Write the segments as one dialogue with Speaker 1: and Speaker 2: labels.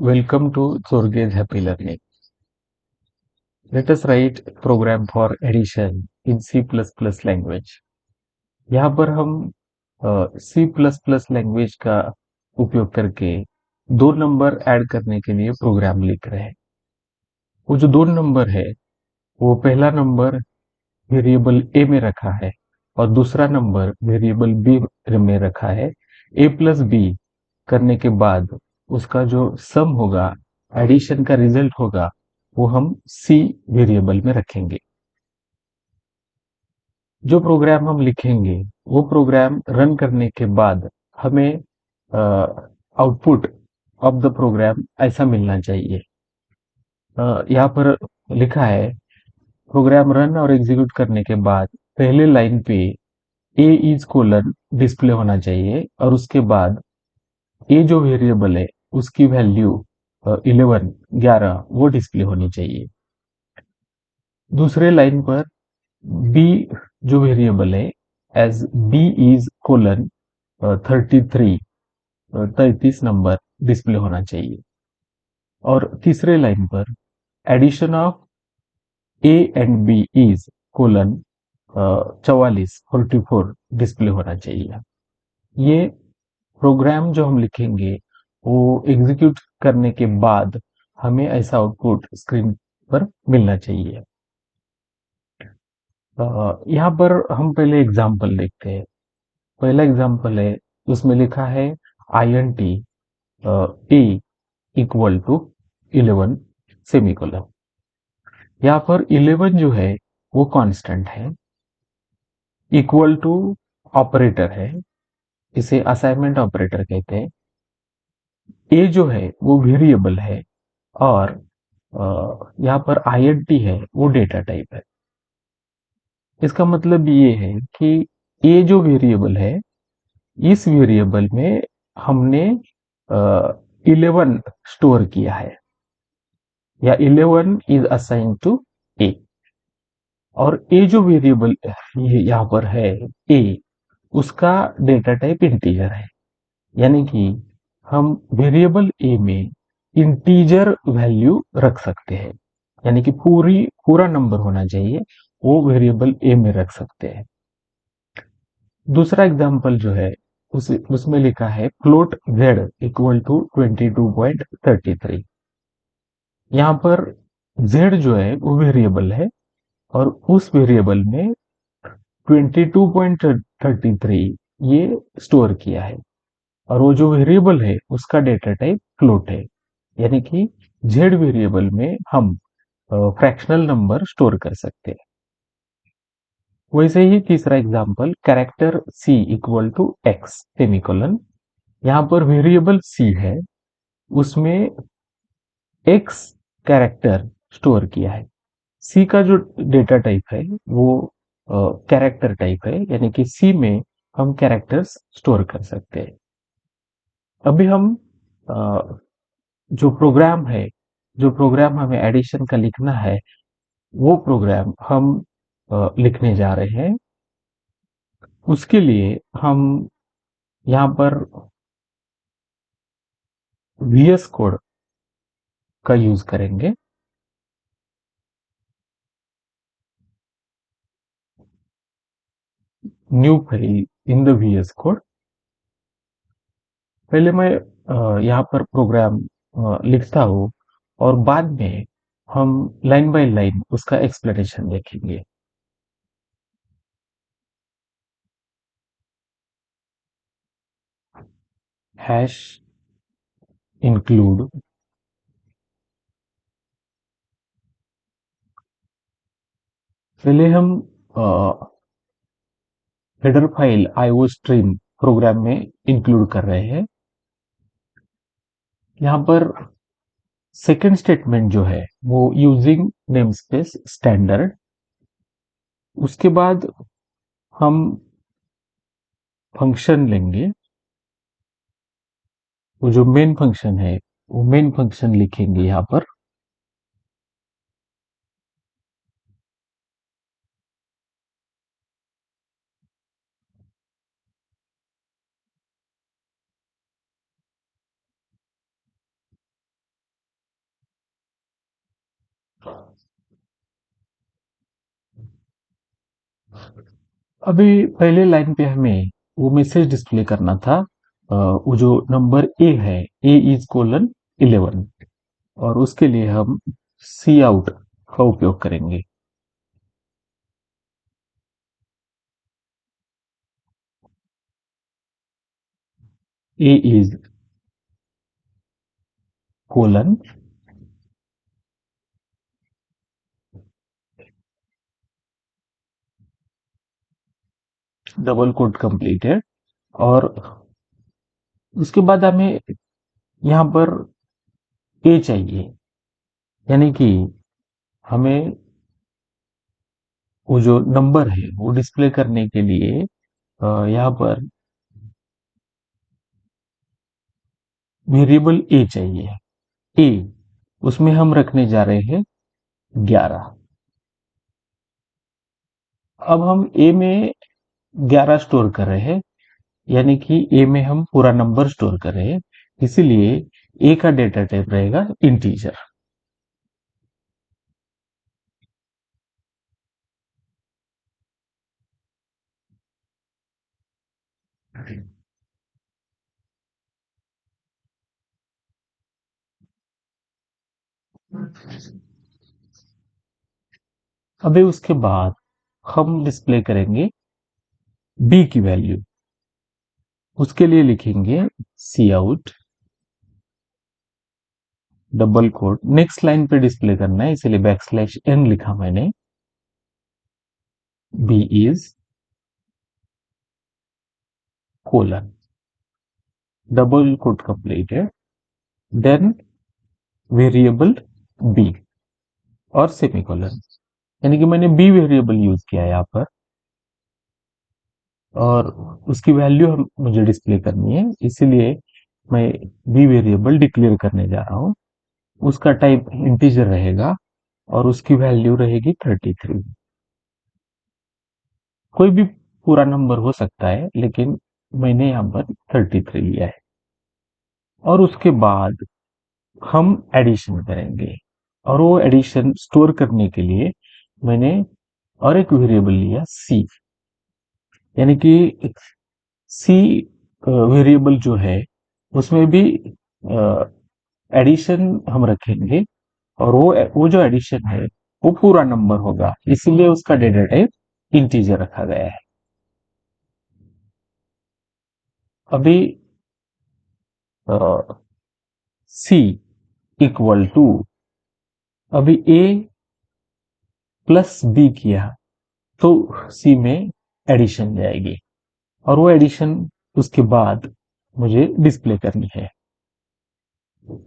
Speaker 1: Welcome to Zorge's Happy Learning. Let us write program for addition in C++ language. यहाँ पर हम C++ language का उपयोग करके दो नंबर ऐड करने के लिए प्रोग्राम लिख रहे हैं। वो जो दो नंबर है वो पहला नंबर वेरिएबल ए में रखा है और दूसरा नंबर वेरिएबल बी में रखा है। ए प्लस बी करने के बाद उसका जो सम होगा, एडिशन का रिजल्ट होगा, वो हम सी वेरिएबल में रखेंगे। जो प्रोग्राम हम लिखेंगे वो प्रोग्राम रन करने के बाद हमें आउटपुट ऑफ द प्रोग्राम ऐसा मिलना चाहिए। यहाँ पर लिखा है प्रोग्राम रन और एग्जीक्यूट करने के बाद पहले लाइन पे ए इज कोलन डिस्प्ले होना चाहिए और उसके बाद ए जो वेरिएबल है उसकी वैल्यू 11 वो डिस्प्ले होनी चाहिए। दूसरे लाइन पर बी जो वेरिएबल है as B is colon 33 number display होना चाहिए। और तीसरे लाइन पर addition of A and B is colon 44 display होना चाहिए। ये प्रोग्राम जो हम लिखेंगे वो एग्जीक्यूट करने के बाद हमें ऐसा आउटपुट स्क्रीन पर मिलना चाहिए। यहाँ पर हम पहले एग्जाम्पल देखते हैं। पहला एग्जाम्पल है, उसमें लिखा है INT A equal to 11 semicolon. यहाँ पर 11 जो है वो कांस्टेंट है, इक्वल टू ऑपरेटर है, इसे असाइनमेंट ऑपरेटर कहते हैं। ए जो है वो वेरिएबल है और यहाँ पर INT है वो डेटा टाइप है। इसका मतलब ये है कि ए जो वेरिएबल है, इस वेरिएबल में हमने 11 स्टोर किया है या 11 इज असाइन टू ए। और ए जो वेरिएबल यहाँ पर है ए, उसका डेटा टाइप इंटीजर है, यानी कि हम वेरिएबल ए में इंटीजर वैल्यू रख सकते हैं, यानी कि पूरा नंबर होना चाहिए, वो वेरिएबल ए में रख सकते हैं। दूसरा एग्जांपल जो है उसमें लिखा है फ्लोट z इक्वल टू 22.33। यहाँ पर z जो है वो वेरिएबल है और उस वेरिएबल में 22.33 ये स्टोर किया है और वो जो वेरिएबल है उसका डेटा टाइप फ्लोट है, यानी कि z वेरिएबल में हम फ्रैक्शनल नंबर स्टोर कर सकते हैं। वैसे ही तीसरा example character c equal to x semicolon. यहाँ पर वेरिएबल c है, उसमें x कैरेक्टर स्टोर किया है। c का जो डेटा टाइप है वो कैरेक्टर टाइप है, यानी कि c में हम कैरेक्टर्स स्टोर कर सकते हैं। अभी हम अ, जो प्रोग्राम है, जो प्रोग्राम हमें एडिशन का लिखना है, वो प्रोग्राम हम लिखने जा रहे हैं। उसके लिए हम यहाँ पर VS कोड का यूज करेंगे। New file in the VS code. पहले मैं यहाँ पर प्रोग्राम लिखता हूँ और बाद में हम लाइन बाय लाइन उसका एक्सप्लेनेशन देखेंगे। हैश इंक्लूड पहले हम हेडर फाइल iostream प्रोग्राम में इंक्लूड कर रहे हैं। यहाँ पर सेकेंड स्टेटमेंट जो है वो यूजिंग नेमस्पेस स्टैंडर्ड। उसके बाद हम फंक्शन लेंगे, वो जो मेन फंक्शन है वो मेन फंक्शन लिखेंगे यहाँ पर। अभी पहले लाइन पे हमें वो मैसेज डिस्प्ले करना था। वो जो नंबर ए है, ए इज कोलन 11, और उसके लिए हम सी आउट का उपयोग करेंगे। A is colon double quote completed, और उसके बाद हमें यहाँ पर ए चाहिए, यानी कि हमें वो जो नंबर है वो डिस्प्ले करने के लिए यहाँ पर वेरिएबल ए चाहिए। ए, उसमें हम रखने जा रहे हैं 11। अब हम ए में 11 स्टोर कर रहे हैं, यानी कि ए में हम पूरा नंबर स्टोर कर रहे हैं, इसीलिए ए का डेटा टाइप रहेगा इंटीजर। अभी उसके बाद हम डिस्प्ले करेंगे बी की वैल्यू। उसके लिए लिखेंगे C out double quote, next line पे डिस्प्ले करना है इसलिए बैकस्लैश एन लिखा मैंने। B is colon double quote completed, then variable B और सेमीकोलन, यानी कि मैंने बी वेरिएबल यूज किया है यहाँ पर, और उसकी वैल्यू मुझे डिस्प्ले करनी है, इसीलिए मैं बी वेरिएबल डिक्लेयर करने जा रहा हूँ। उसका टाइप इंटीजर रहेगा और उसकी वैल्यू रहेगी 33। कोई भी पूरा नंबर हो सकता है, लेकिन मैंने यहाँ पर 33 लिया है। और उसके बाद हम एडिशन करेंगे, और वो एडिशन स्टोर करने के लिए मैंने और एक वेरिएबल लिया सी, यानी कि सी वेरिएबल जो है उसमें भी एडिशन हम रखेंगे, और वो जो एडिशन है वो पूरा नंबर होगा, इसीलिए उसका डेटा टाइप इंटीजर रखा गया है। अभी सी इक्वल टू, अभी ए प्लस बी किया तो सी में एडिशन जाएगी, और वो एडिशन उसके बाद मुझे डिस्प्ले करनी है।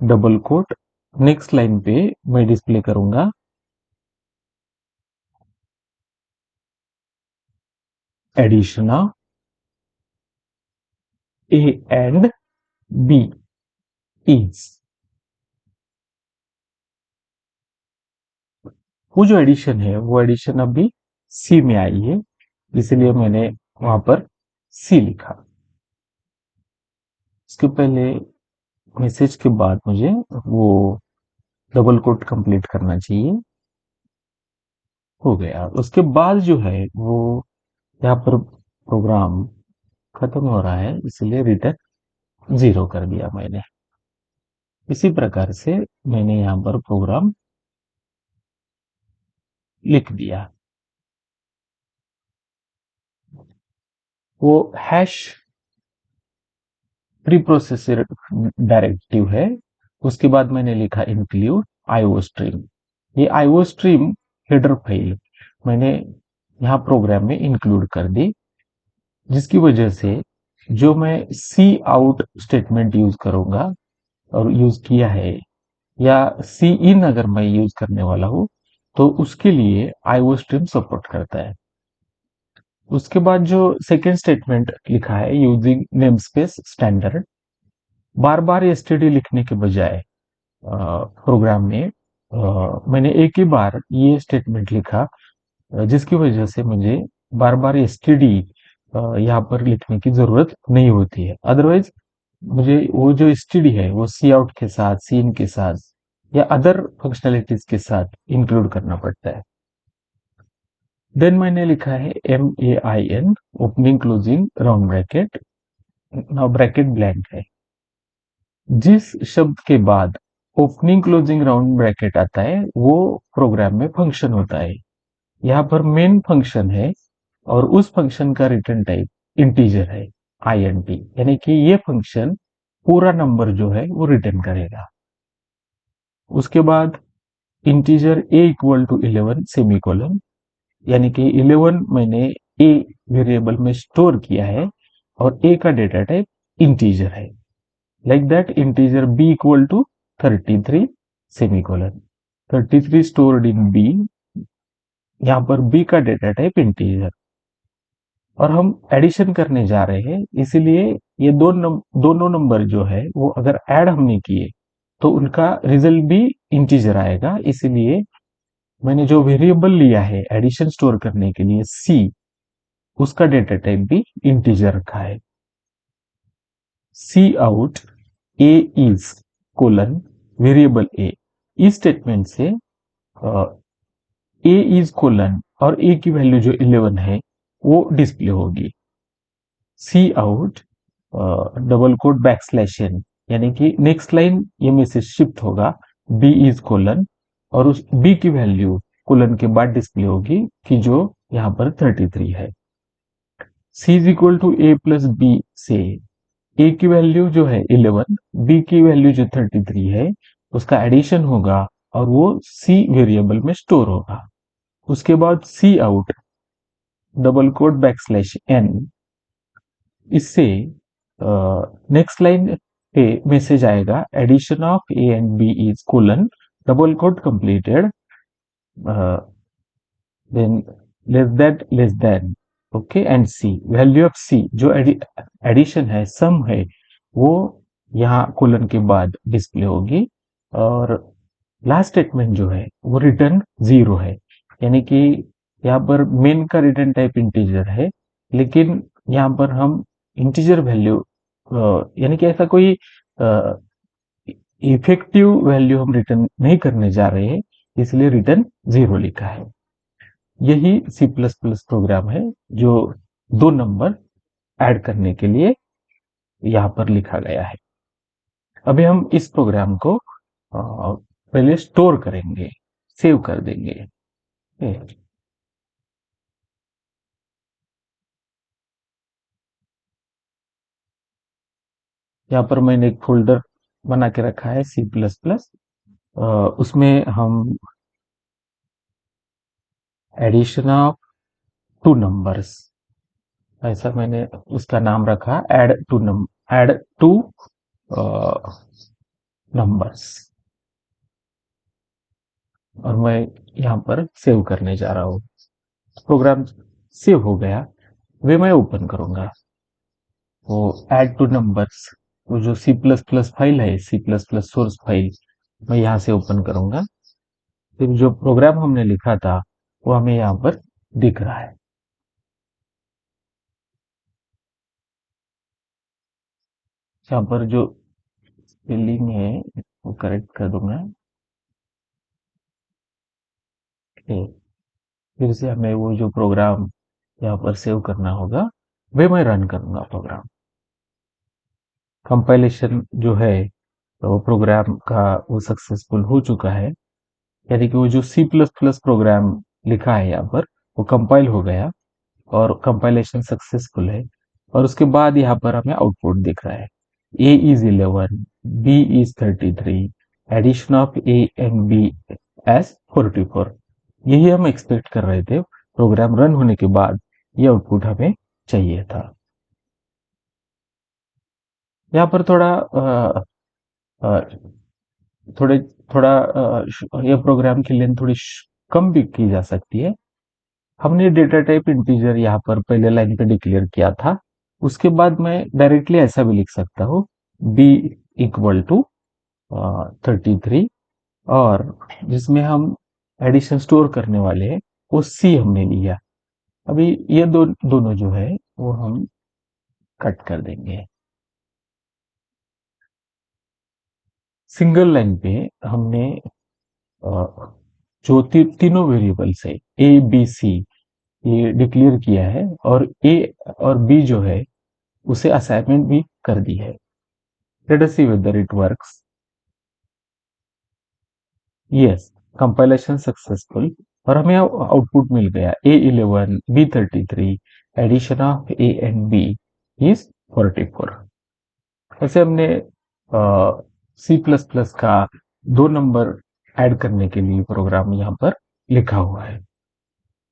Speaker 1: डबल कोट, नेक्स्ट लाइन पे मैं डिस्प्ले करूंगा addition of A and B is, वो जो एडिशन है वो एडिशन अभी सी में आई है, इसलिए मैंने वहां पर सी लिखा। इसके पहले मैसेज के बाद मुझे वो डबल कोट कंप्लीट करना चाहिए। हो गया, उसके बाद जो है वो यहाँ पर प्रोग्राम खत्म हो रहा है, इसलिए रिटर्न 0 कर दिया मैंने। इसी प्रकार से मैंने यहाँ पर प्रोग्राम लिख दिया। वो हैश प्री प्रोसेसर डायरेक्टिव है, उसके बाद मैंने लिखा इंक्लूड आईओ स्ट्रीम। ये आईओ स्ट्रीम हेडर फाइल मैंने यहाँ प्रोग्राम में इंक्लूड कर दी, जिसकी वजह से जो मैं सी आउट स्टेटमेंट यूज करूंगा और यूज किया है, या सी इन अगर मैं यूज करने वाला हूं, तो उसके लिए आईओ स्ट्रीम सपोर्ट करता है। उसके बाद जो सेकेंड स्टेटमेंट लिखा है यूजिंग नेमस्पेस स्टैंडर्ड, बार बार एसटीडी लिखने के बजाय प्रोग्राम में मैंने एक ही बार ये स्टेटमेंट लिखा, जिसकी वजह से मुझे बार बार एसटीडी यहाँ पर लिखने की जरूरत नहीं होती है। अदरवाइज मुझे वो जो एसटीडी है वो सी आउट के साथ, सी इन के साथ या अदर फंक्शनैलिटीज के साथ इंक्लूड करना पड़ता है। देन मैंने लिखा है MAIN opening closing round bracket, now bracket blank है। जिस शब्द के बाद ओपनिंग क्लोजिंग राउंड ब्रैकेट आता है वो प्रोग्राम में फंक्शन होता है। यहाँ पर मेन फंक्शन है और उस फंक्शन का रिटर्न टाइप इंटीजर है, INT, यानी कि ये फंक्शन पूरा नंबर जो है वो रिटर्न करेगा। उसके बाद integer a equal to 11 semicolon, यानी कि 11 मैंने a वेरिएबल में स्टोर किया है और a का डेटा टाइप इंटीजर है। Like that integer b equal to 33 semicolon, 33 stored in b, यहाँ पर b का डेटा टाइप इंटीजर। और हम एडिशन करने जा रहे हैं, इसीलिए ये दोनों नंबर जो है वो अगर ऐड हमने किए तो उनका रिजल्ट भी इंटीजर आएगा। इसीलिए मैंने जो वेरिएबल लिया है एडिशन स्टोर करने के लिए c, उसका डेटा टाइप भी इंटीजर रखा है। C out a is colon variable a, इस स्टेटमेंट से a इज कोलन और a की वैल्यू जो 11 है वो डिस्प्ले होगी। C out double quote backslash n, यानी कि नेक्स्ट लाइन ये मैसेज शिफ्ट होगा b इज कोलन और उस b की वैल्यू कोलन के बाद डिस्प्ले होगी कि जो यहाँ पर 33 है। c is equal to a plus b से a की वैल्यू जो है 11, b की वैल्यू जो 33 है उसका एडिशन होगा और वो c वेरिएबल में स्टोर होगा। उसके बाद C out double quote backslash n, इससे नेक्स्ट लाइन पे मैसेज आएगा addition of a and b is colon double quote completed, then less than okay and c, value of c जो addition है, sum है, वो यहाँ कोलन के बाद डिस्प्ले होगी। और लास्ट स्टेटमेंट जो है वो रिटर्न 0 है, यानी कि यहाँ पर मेन का रिटर्न टाइप इंटीजर है, लेकिन यहाँ पर हम इंटीजर वैल्यू यानी कि ऐसा कोई इफेक्टिव वैल्यू हम रिटर्न नहीं करने जा रहे हैं, इसलिए रिटर्न 0 लिखा है। यही C++ प्रोग्राम है जो दो नंबर ऐड करने के लिए यहाँ पर लिखा गया है। अभी हम इस प्रोग्राम को पहले स्टोर करेंगे, सेव कर देंगे। यहाँ पर मैंने एक फोल्डर बना के रखा है C++, उसमें हम एडिशन ऑफ टू नंबर्स, ऐसा मैंने उसका नाम रखा, ऐड टू नंबर्स, और मैं यहाँ पर सेव करने जा रहा हूँ। प्रोग्राम सेव हो गया, वे मैं ओपन करूंगा। वो ऐड टू नंबर्स, वो जो C++ फाइल है, C++ सोर्स फाइल, मैं यहाँ से ओपन करूंगा। फिर जो प्रोग्राम हमने लिखा था वो हमें यहाँ पर दिख रहा है। यहाँ पर जो स्पेलिंग है वो करेक्ट कर दूंगा। फिर से हमें वो जो प्रोग्राम यहाँ पर सेव करना होगा वे मैं रन करूंगा प्रोग्राम। कंपाइलेशन जो है तो प्रोग्राम का वो सक्सेसफुल हो चुका है, यानी कि वो जो C++ प्रोग्राम लिखा है यहाँ पर वो कंपाइल हो गया और कंपाइलेशन सक्सेसफुल है। और उसके बाद यहाँ पर हमें आउटपुट दिख रहा है a is 11, b is 33, addition of a and b as 44। यही हम एक्सपेक्ट कर रहे थे, प्रोग्राम रन होने के बाद ये आउटपुट हमें चाहिए था। यहाँ पर थोड़े थोड़ा ये प्रोग्राम की लेंथ थोड़ी कम भी की जा सकती है। हमने डेटा टाइप इंटीजर यहाँ पर पहले लाइन पे डिक्लेयर किया था, उसके बाद मैं डायरेक्टली ऐसा भी लिख सकता हूँ b इक्वल टू 33, और जिसमें हम एडिशन स्टोर करने वाले हैं वो c हमने लिया। अभी ये दोनों जो है वो हम कट कर देंगे। सिंगल लाइन पे हमने जो तीनों वेरिएबल्स है ए बी सी ये डिक्लेयर किया है और ए और बी जो है उसे असाइनमेंट भी कर दी है। Let us see whether it works. Yes, compilation successful और हमें आउटपुट मिल गया A11 B33 addition of A and B is 44। ऐसे हमने सी प्लस प्लस का 2 नंबर ऐड करने के लिए प्रोग्राम यहाँ पर लिखा हुआ है।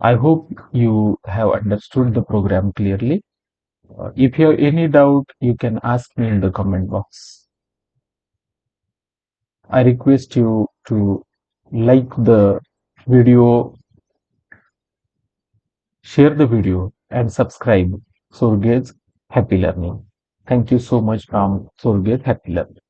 Speaker 1: I hope you have understood the program clearly. If you have any doubt, you can ask me in the comment box. I request you to like the video, share the video, and subscribe Surgate's Happy Learning. Thank you so much from Surgate Happy Learning.